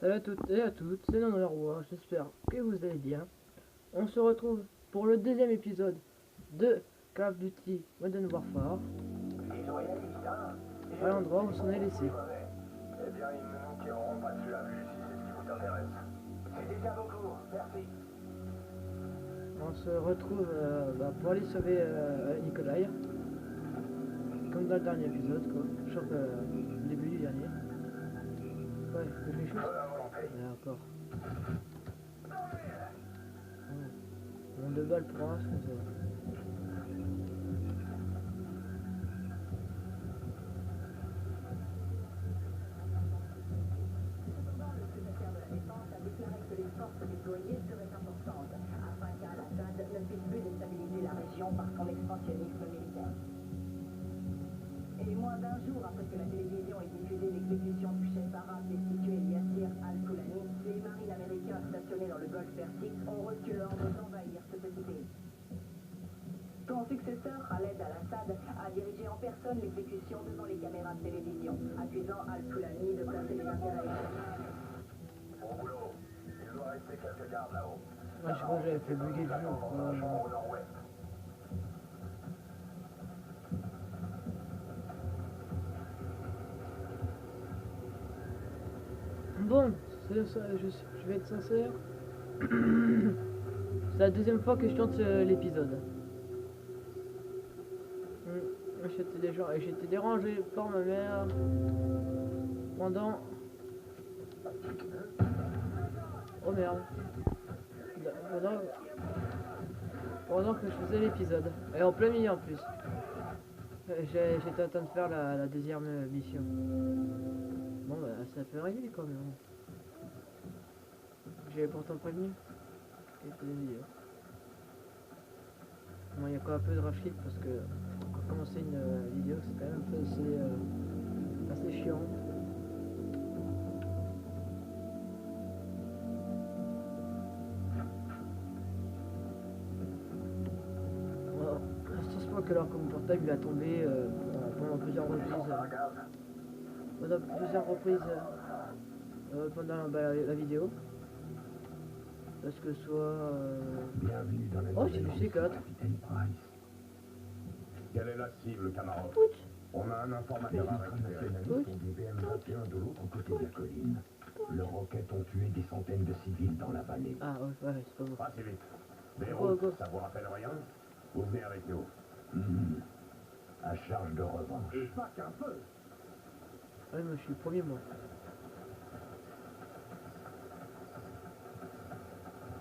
Salut à toutes et à toutes, c'est Roi, j'espère que vous allez bien. On se retrouve pour le deuxième épisode de Call of Duty Modern Warfare, à l'endroit où on s'en est laissé. Eh bien, ils ne nous tireront pas dessus à vue si c'est ce qui vous intéresse. C'est déjà beaucoup, merci. On se retrouve pour aller sauver Nikolai, comme dans le dernier épisode, quoi. Je crois que le début du dernier. Ouais, je fais chose. D'accord. Mon 2 balles pour un, c'est ça. Les forces déployées seraient importantes afin qu'Al-Assad ne puisse plus déstabiliser la région par son expansionnisme militaire. Et moins d'un jour après que la télévision ait diffusé l'exécution du chef arabe destitué Yassir al-Fulani, les marines américains stationnés dans le golfe Persique ont reçu l'ordre d'envahir ce petit pays. Son successeur, Khaled al-Assad, a dirigé en personne l'exécution devant les caméras de télévision, accusant al-Fulani de placer les intérêts. Bon boulot. Il doit rester quelques gardes là-haut. Ouais, je crois que j'avais fait bugger le jeu. Au nord-ouest. Bon, je vais être sincère. C'est la deuxième fois que je tente l'épisode. J'étais dérangé par ma mère pendant... Oh merde. Pendant que je faisais l'épisode. Et en plein milieu en plus. J'étais en train de faire la deuxième mission. Bon bah ça peut arriver quand même. J'avais pourtant prévenu. Bon, il y a quoi un peu de raflit parce que pour commencer une vidéo c'est quand même assez chiant. Je pense que leur portable il a tombé pendant plusieurs reprises. Pendant la vidéo. Parce que soit... Bienvenue dans la Oh, c'est du C4. Quelle est la cible, camarade? On a un informateur à récupérer. Sont des BM-21 de l'autre côté de la colline. Leurs roquettes ont tué des centaines de civils dans la vallée. Ah ouais, c'est pas bon. Pas si vite. Beyrouth, ça vous rappelle rien? Vous venez avec nous. À charge de revanche. Et pas qu'un peu. Ouais, moi je suis le premier moi.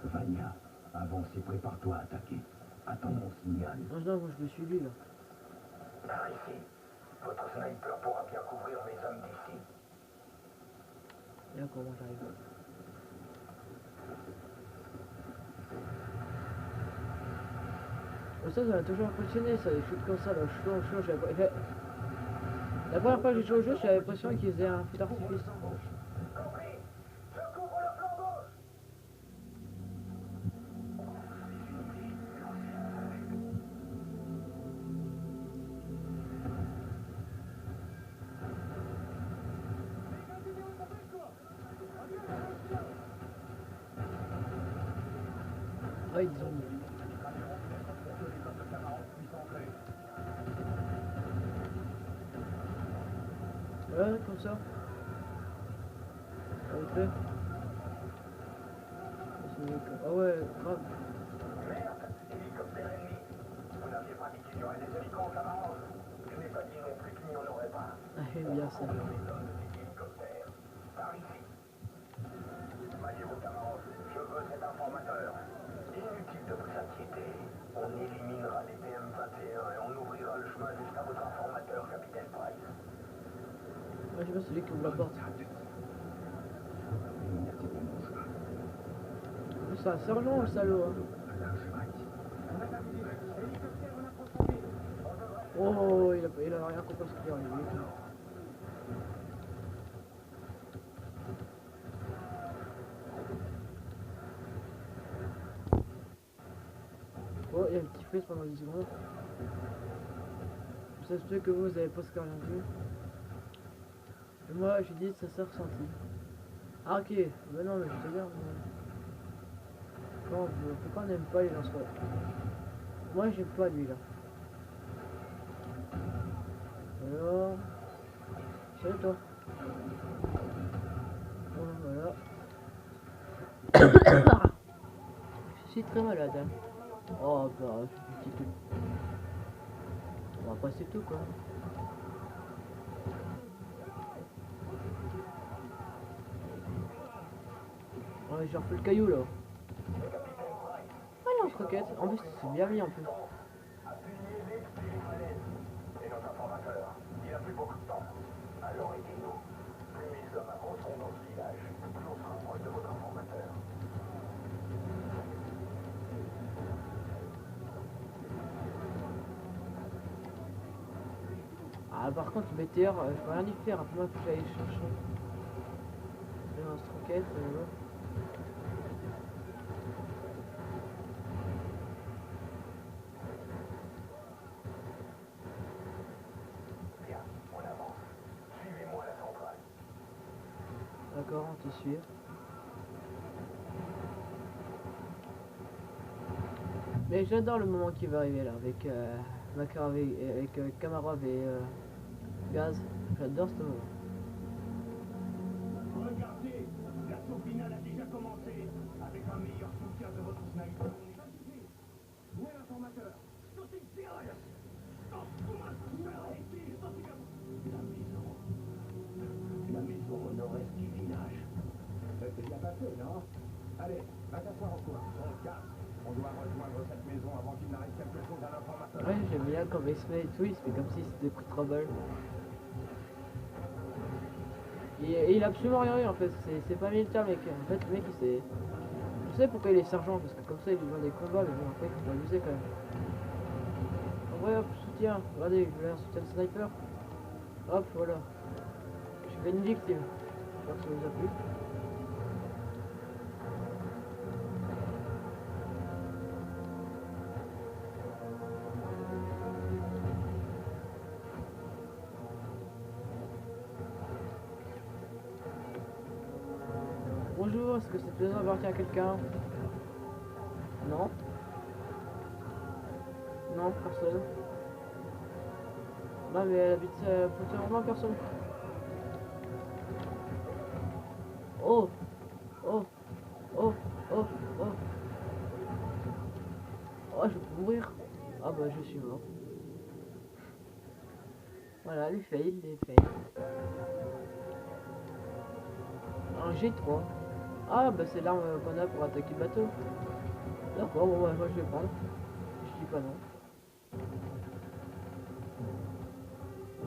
Vania, avance et prépare-toi à attaquer. Attends mon signal. Non, moi je me suis lui là. Par ici. Votre sniper pourra bien couvrir mes hommes d'ici. Et là comment j'arrive. Ça m'a toujours impressionné ça, les shoots comme ça là, la première fois que j'ai joué au jeu, j'avais l'impression qu'ils faisaient un feu d'artifice. Compris. Je couvre le flanc gauche. Ah ils ont mis. Ouais, comme ça. Ça fait. Ah ouais, grave. Merde, hélicoptère ennemi. Vous n'aviez pas dit qu'il y aurait des hélicos, camarade. Je n'ai pas dit non plus qu'il n'y en aurait pas. Ah bien ça. Hélicoptère. Par ici. Voyez-vous, camarade, je veux cet informateur. Inutile de vous inquiéter. On éliminera les BM-21 et on ouvrira le chemin jusqu'à votre informateur, capitaine Price. Ouais, je sais pas, c'est lui qui ouvre la porte. C'est un sergent le salaud hein. Oh il a rien compris ce qui est arrivé. Oh il y a un petit freeze pendant 10 secondes. Ça se peut que vous avez pas ce rien vu. Et moi j'ai dit ça s'est ressenti. Ah ok, mais non mais je sais bien. Pourquoi on n'aime pas les lance-roquettes? Moi j'aime pas lui là. Alors... Salut toi. Voilà. Je suis très malade. Hein. Oh bah, je suis tout. On va passer tout quoi. Ouais, j'ai refait le caillou là. Ah lance-roquette. En plus c'est bien mis en plus. Et notre informateur, il n'a plus beaucoup de temps. Alors aidez-nous. Plus mes hommes avanceront dans ce village, plus on sera proche de votre informateur. Ah par contre le BTR, je peux rien y faire, après moi il faut que j'aille chercher. Le lance-roquette, ouais. Bien, on avance. Suivez-moi à la centrale. D'accord, on te suit. Mais j'adore le moment qui va arriver là, avec Makarov et avec Kamarov et Gaz. J'adore ce moment. Regardez, l'assaut final a déjà commencé. Avec un meilleur soutien de votre sniper, on est satisfait. Où est l'informateur? La maison au nord-est du village. Ça s'est bien passé, non? Allez, va t'asseoir au coin. On casse. On doit rejoindre cette maison avant qu'il n'arrive quelque chose à l'informateur. Ouais, j'aime bien quand il se fait et tout, il se fait comme si c'était pris 3 balles. Et il a absolument rien eu en fait, c'est pas militaire mec. En fait le mec il s'est... Je sais pourquoi il est sergent, parce que comme ça il est dans des combats, mais bon après il faut l'amuser quand même. En vrai hop, soutien, regardez, je voulais un soutien de sniper. Hop, voilà. J'ai fait une victime. J'espère que ça vous a plu. Bonjour, est-ce que cette maison appartient à quelqu'un? Non. Non, personne. Non mais elle habite potentiellement personne. Oh. Oh. Oh. Oh. Oh. Oh, je peux mourir. Ah bah je suis mort. Voilà, les fails, les fails. Un G3. Ah bah c'est l'arme qu'on a pour attaquer le bateau. D'accord, bon bah moi je vais prendre. Je dis pas non.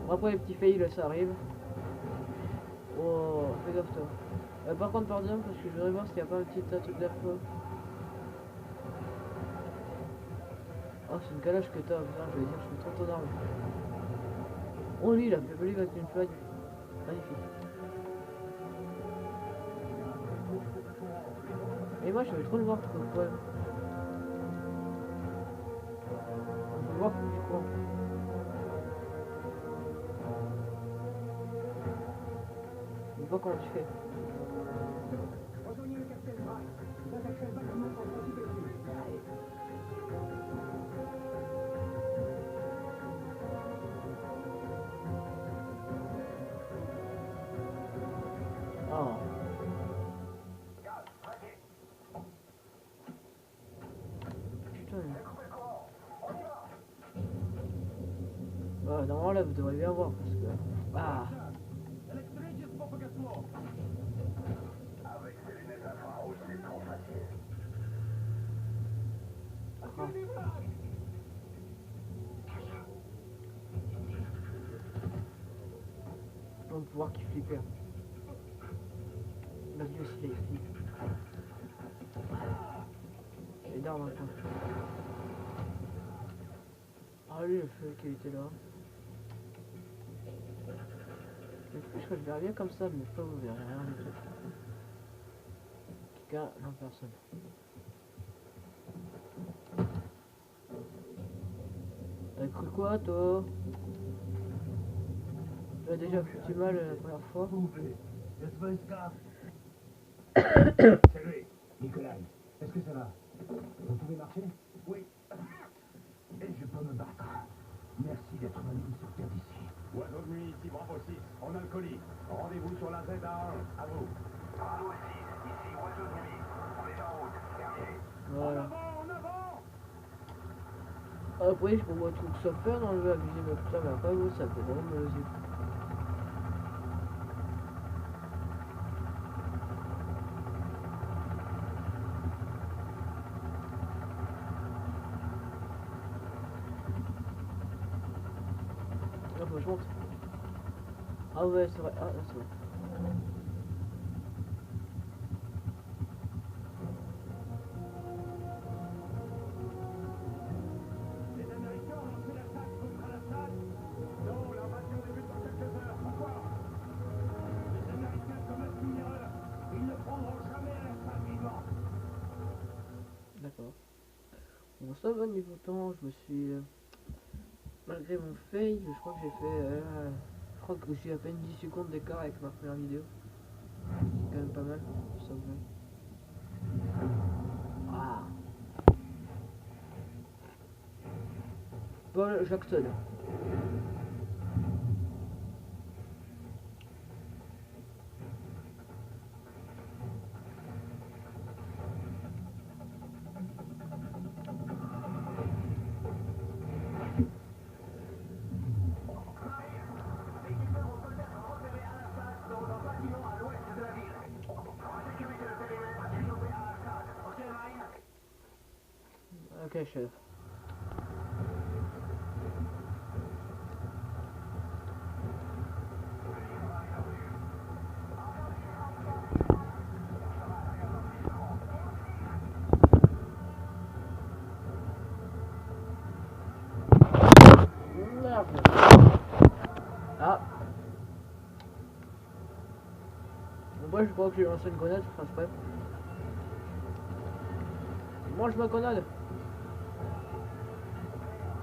Bon, après les petits fails ça arrive. Oh, fais gaffe toi. Par contre pardon parce que je voudrais voir s'il n'y a pas un petit truc d'info. Oh c'est une calage que t'as, putain je vais dire je suis trop ton arme. Oh lui il a fait avec une feuille. Magnifique. Et moi je veux trop le voir trop le poème. Je veux voir comment tu crois. Je veux voir comment tu fais. Rejoignez le capitaine Price. Vous attaquerez le bâtiment pour le petit dessus. Allez. Oh. Putain. Normalement là vous devriez bien voir parce que... Ah. Avec ces lunettes infrarouges, c'est trop facile. Ah. On va pouvoir qu'il flippe. Là lui aussi là il flippe. Et d'armes un peu. Ah lui le feu qui était là. Je crois que je verrai bien comme ça, mais pas vous verrez rien du tout. Quelqu'un, non personne. T'as cru quoi toi? Tu as déjà foutu mal la première fois? C'est lui, Nikolai. Est-ce que ça va? Vous pouvez marcher? Oui. Et je peux me battre. Merci d'être venu me sortir d'ici. Oiseau de nuit, ici Bravo 6. On a le colis. Rendez-vous sur la ZA1. À vous. Bravo 6. Ici Oiseau de nuit. On est en route. Terminé. Voilà. En avant. Après, je pourrais trouver que ça fait d'enlever la visée, mais putain, mais après, vous, ça fait vraiment mal aux yeux. Ah, bah, je monte. Ah, ouais, c'est vrai. Ah, c'est vrai. Les Américains ont lancé l'attaque contre Al-Assad. Non, l'invasion débute dans quelques heures. Pourquoi? Les Américains commettent une erreur. Ils ne prendront jamais Al-Assad vivant. D'accord. Bon, ça va niveau temps, je me suis. Malgré mon fail, je crois que j'ai fait. Je crois que j'ai à peine 10 secondes d'écart avec ma première vidéo. C'est quand même pas mal, ça va. Ah. Paul Jackson. Ok, chef. Merde. Ah. Moi je crois que j'ai lancé une grenade, enfin c'est pas. Mange ma grenade.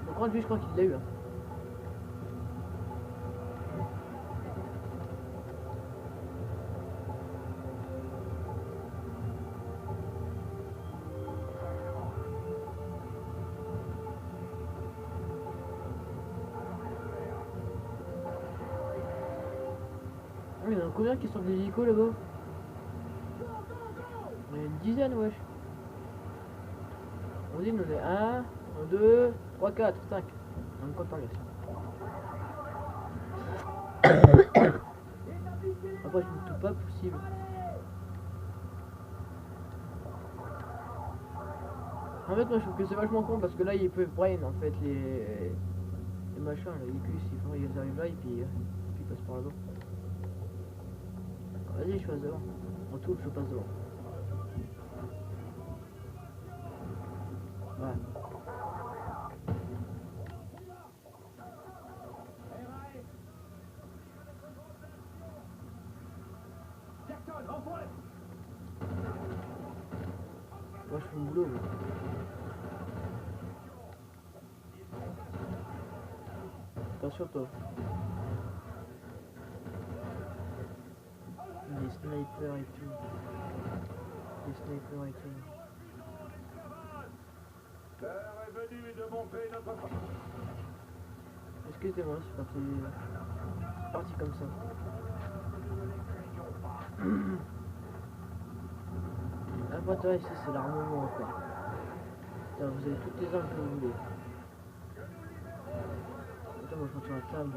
Le grand lui je crois qu'il l'a eu. Hein. Ah, il y en a combien qui sont des hélicos là-bas? Il y en a une dizaine, wesh. On dit, on est 1, 2, 3, 4, 5. On compte par ici. Après, je me tout pas possible. En fait, moi je trouve que c'est vachement con parce que là ils peuvent brain en fait les machins, là, les culs, ils arrivent là et puis ils passent par là-bas. Vas-y, je passe devant. En tout, je passe devant. Ouais. Moi je fais mon boulot. Moi. Attention toi. Les snipers et tout. Les snipers et tout. L'heure est venue de monter notre... Excusez-moi, c'est parti comme ça. L'avantage ici c'est l'armement quoi. Putain, vous avez toutes les armes que vous voulez. Attends, moi je rentre sur la table.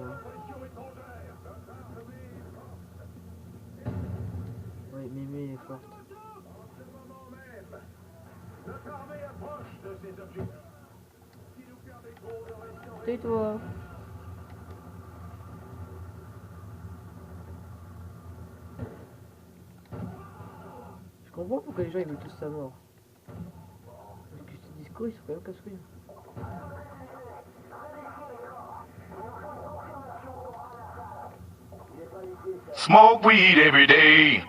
Ouais, Mémé est forte. Notre armée approche de ses objectifs. Si nous perdons trop de rations... Tais-toi. Je comprends pourquoi les gens ils veulent tous sa mort. Parce que ces discours ils sont quand même casse-couilles. Smoke weed every day.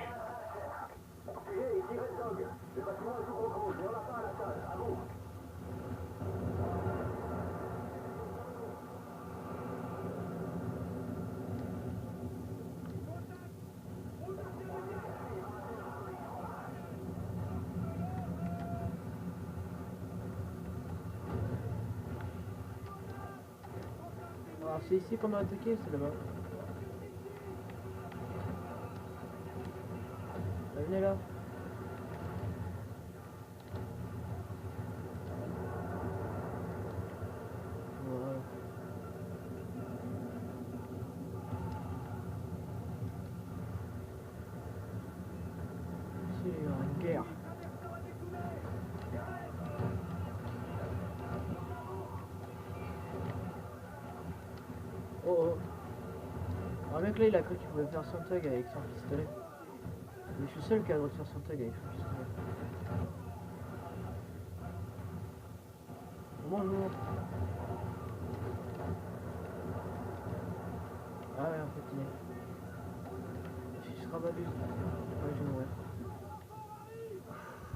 c'est ici qu'on doit attaquer, c'est là-bas. Venez là. Voilà. C'est une guerre. Oh oh. Un mec là il a cru qu'il pouvait faire son tag avec son pistolet. Mais je suis seul qui a le droit de faire son tag avec son pistolet. Bonjour. Ah ouais, en fait il est. Je serai rabattu. Ouais, je vais mourir.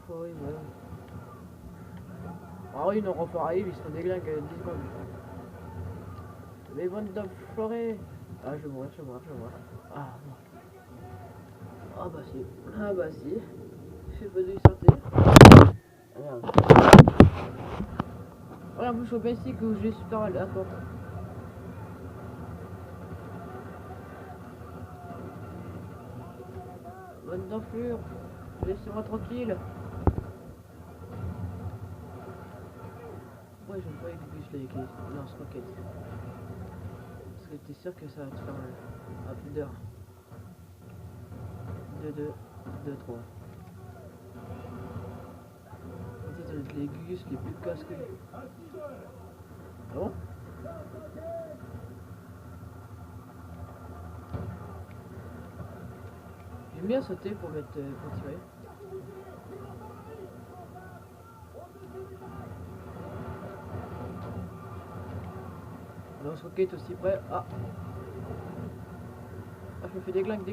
Oh oui, voilà. Ah oui, nos renforts arrivent, ils sont déglingues 10 secondes. Les bonnes d'enfoirés. Ah, je vais mourir, je vais mourir, je vais mourir. Ah, non. Ah bah si. Ah bah si. Je sais pas d'où il sortait. Ah merde. Voilà, en plus, je suis au basic où j'ai super mal. Attends. Bonne d'enflure. Laissez-moi tranquille. Ouais, j'aime pas avec les lance-roquettes. Parce que t'es sûr que ça va te faire mal. À plus d'heure. 2, 3. Ça doit être les gus les plus casse-couilles. Ah bon? J'aime bien sauter pour mettre pour tirer. Lance-roquette aussi près. Ah! Ah, je me fais des glingues.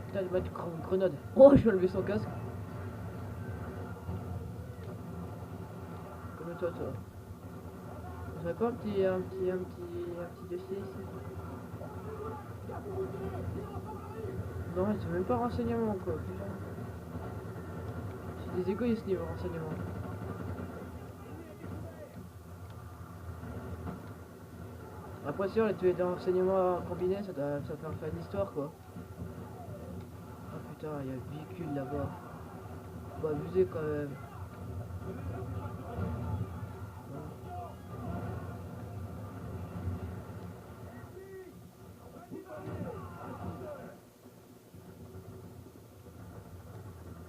Putain, il va mettre une grenade. Oh, je vais enlever son casque. Comme toi. On ferait pas un petit dossier ici? Non, c'est même pas renseignement quoi. C'est des égoïstes niveau renseignement. Après sûr, les deux renseignements combinés, ça doit faire une histoire quoi. Ah putain, il y a le véhicule là-bas. Faut pas abuser quand même.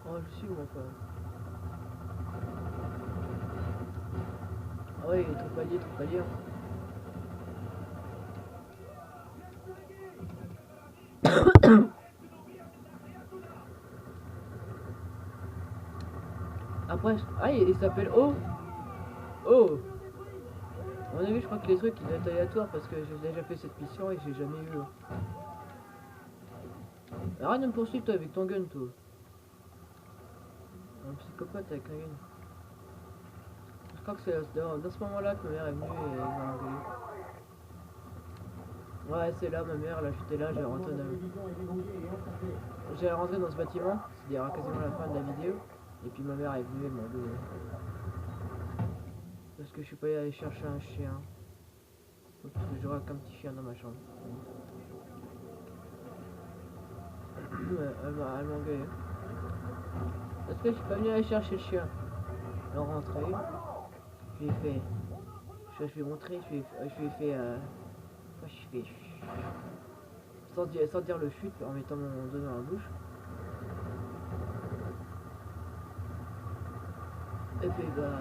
Oh, je suis moi quoi. Ah ouais, trop palier. Après, ah il s'appelle O. Oh. À mon avis, je crois que les trucs ils doivent être aléatoires parce que j'ai déjà fait cette mission et j'ai jamais eu. Arrête de me poursuivre toi avec ton gun toi. Un psychopathe avec un gun. Je crois que c'est dans ce moment-là que ma mère est venue et elle m'a engueulé. Ouais, c'est là ma mère, là j'étais là, j'ai rentré dans ce bâtiment, c'est-à-dire quasiment la fin de la vidéo. Et puis ma mère est venue, elle m'a engueulé. Parce que je suis pas allé chercher un chien. Parce que j'aurais qu'un petit chien dans ma chambre. Elle m'a engueulé. Parce que je suis pas venu aller chercher le chien. Elle est rentrée. Je lui ai fait. Je vais montrer, je lui ai fait. Je fais. Sans dire le chute en mettant mon doigt dans la bouche. Et puis bah.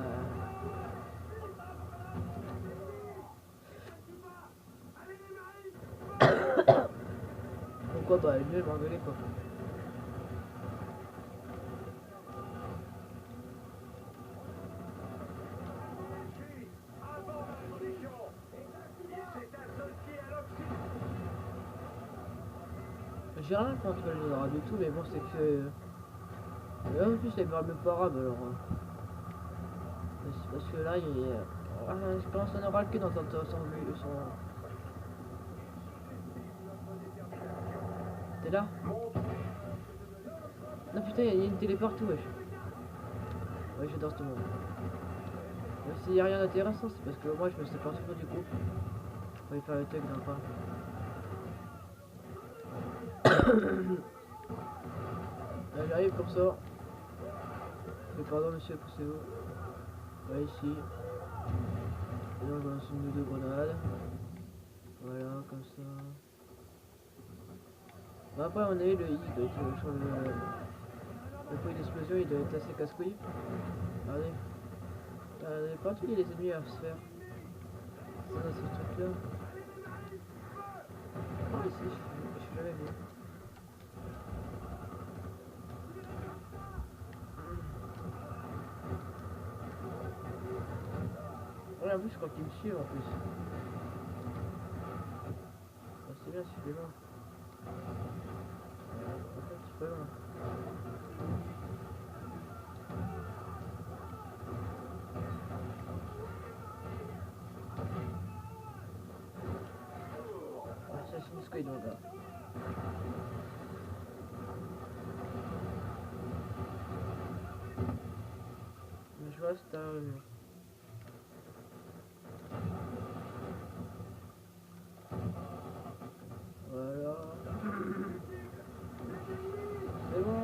Pourquoi bah elle est venue m'engueuler quoi. J'ai rien contre les arabes et tout, mais bon c'est que. En plus elle parle même pas arabe alors. Parce que là il est. Je pense qu'on aura le cul dans son. T'es là? Non putain, il y a une télé partout wesh. Ouais j'adore ce monde. S'il n'y a rien d'intéressant, c'est parce que moi je me suis parti du groupe. On va y faire le tech dans le parc. Là j'arrive comme ça. Pardon monsieur, poussez-vous. Ouais, ici. Et là on lance une ou deux grenades. Voilà, comme ça. Bon, après on a eu le I, il doit être sur le point d'explosion, il doit être assez casse-couille. Regardez. Regardez, partout il y a les ennemis à se faire. C'est dans ce truc là. Ah ici, je suis jamais vu. Ouais, en plus je crois qu'il me suit en plus. Ah, c'est bien si je fais loin. Un petit peu loin. Assassin's Creed on va. Mais je vois c'est derrière le mur. Voilà. C'est bon.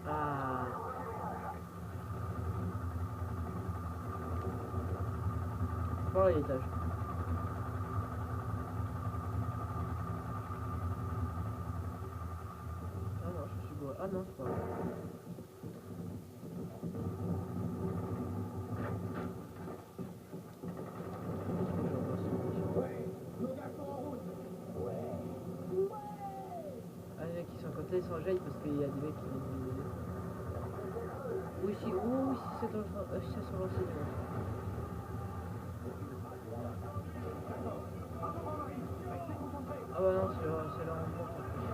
Ah. Par l'étage. Ah non, je suis bourré. Ah non, c'est pas vrai. Ah, les mecs qui sont côté ils s'enjaillent parce qu'il y a des mecs qui viennent de... Oui, si, ouh, si c'est dans le... si c'est sur l'enseignement. Ah bah non, c'est là en monte en plus.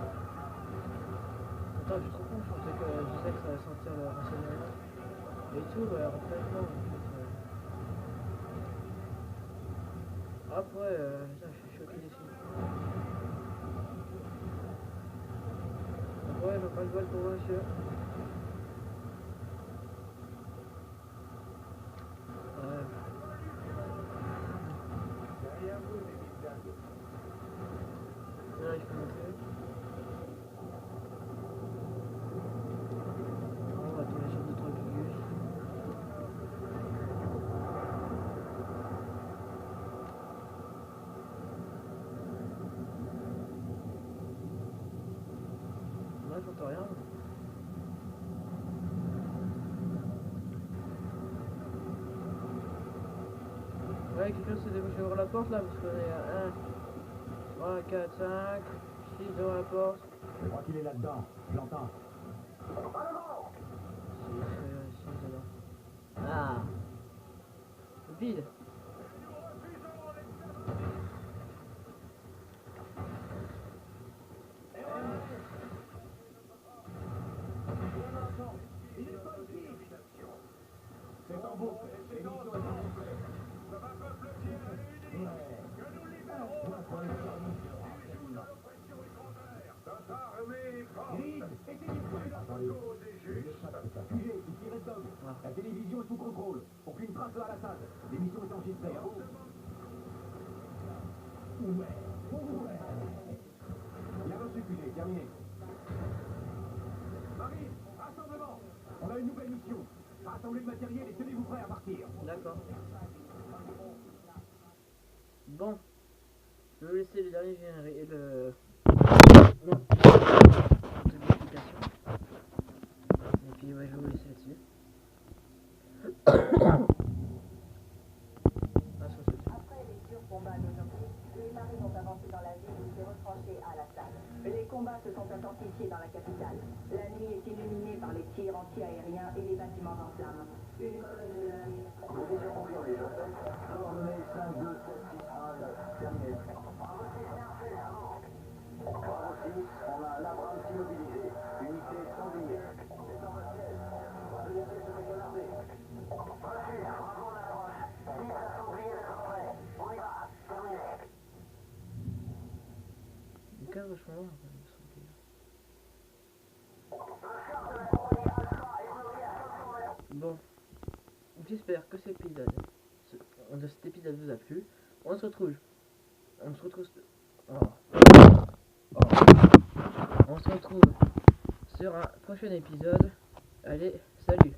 Attends, je suis trop con, je pensais que je disais que ça allait sentir le renseignement. Et tout, ouais, en fait, non, en fait, après, putain, je suis choqué dessus. Ouais, je vais pas le voir pour moi, monsieur. Ouais. Là, il faut monter. On va tomber sur 2-3 gugus. Là, j'entends rien. Ouais, quelqu'un s'est débouché ouvrir la porte là, parce qu'on est à 1, 3, 4, 5, 6 devant la porte. Je crois qu'il est là-dedans, je l'entends. 6 dedans. Ah, vide. C'est en boucle. La télévision est sous contrôle. Aucune trace à Al-Assad. L'émission est enregistrée. Ouais. Bien reçu, QG. Terminé. Marie, rassemblement. On a une nouvelle mission. Rassemblez le matériel et tenez-vous prêts à partir. D'accord. Bon. Je vais laisser le dernier générer le... Non. De l'application. Et puis ouais, je vais vous laisser là-dessus. Après les durs combats d'aujourd'hui, les marines ont avancé dans la ville et s'est retranchées à Al-Assad. Les combats se sont intensifiés dans la capitale. La nuit est illuminée par les tirs anti-aériens et les bâtiments en flammes. Une colonne de la nuit. Position confirmée, Joseph. Coordonnées 5, 2, 7, 6, 1, terminé. Bravo 6, on a un Abrams immobilisé. Unité sanglier. Veuillez se déclarer. Reçu, bravo on a l'approche. 10 à sanglier d'être prêt. On y va, terminé. Du cas vachement loin, quand même, Le char de la compagnie j'espère que cet épisode vous a plu. On se retrouve. On se retrouve. Oh. Oh. On se retrouve sur un prochain épisode. Allez, salut.